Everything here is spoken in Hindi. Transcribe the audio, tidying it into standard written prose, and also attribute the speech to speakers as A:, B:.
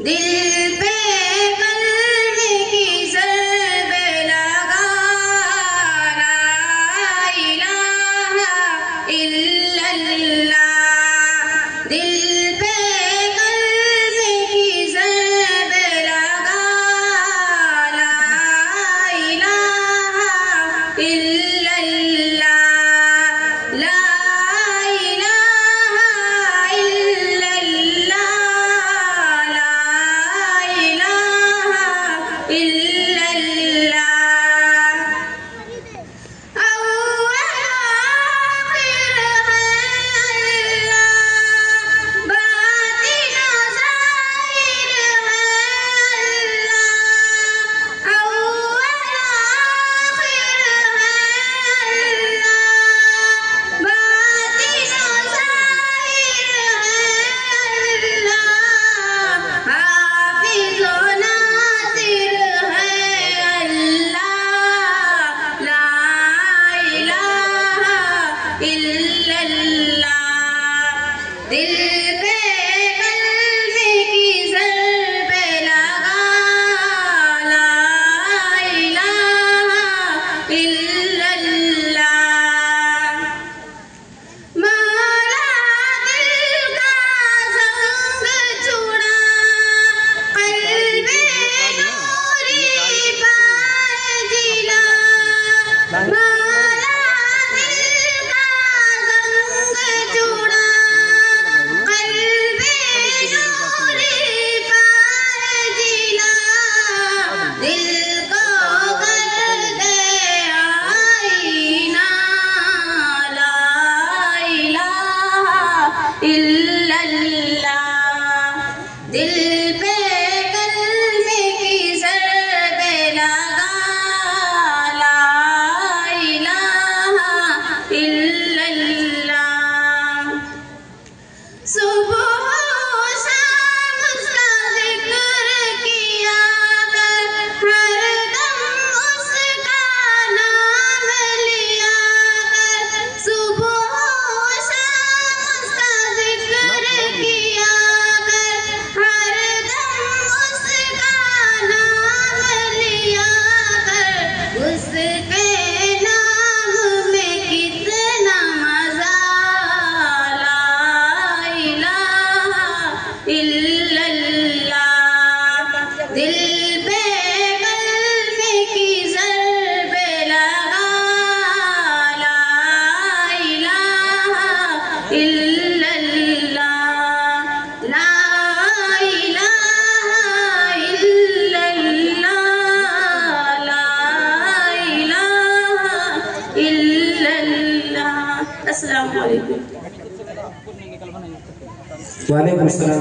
A: दिल पे कल्ब की ज़रब लगा, ला इलाहा इल्लल्लाह। दिल पे कल्ब की ज़रब लगा, ला इलाहा इल्लल्लाह, ला दिल पे कल्ब की ज़रब लगा, ला इलाहा इल्लल्लाह। मौला दिल का ज़ंग छुड़ा, क़ल्बे नूरी पाए जिला। दिल पे कल्ब की ज़रब लगा, ला इलाहा इल्लल्लाह। सुबह शाम उसका ज़िक्र किया कर, हर दम उसका नाम लिया कर। सुबह शाम उसका ज़िक्र किया कर, हर दम उसका नाम लिया कर। उसके नाम में कितना मज़ा, ला इलाहा इल्लल्लाह। दिल पे कल्ब की ज़रब लगा, ला इलाहा इल्लल्लाह, ला इलाहा इल्लल्लाह, ला इलाहा इल्लल्लाह। अस्सलामु अलैकुम।
B: वालेकुम अस्सलाम।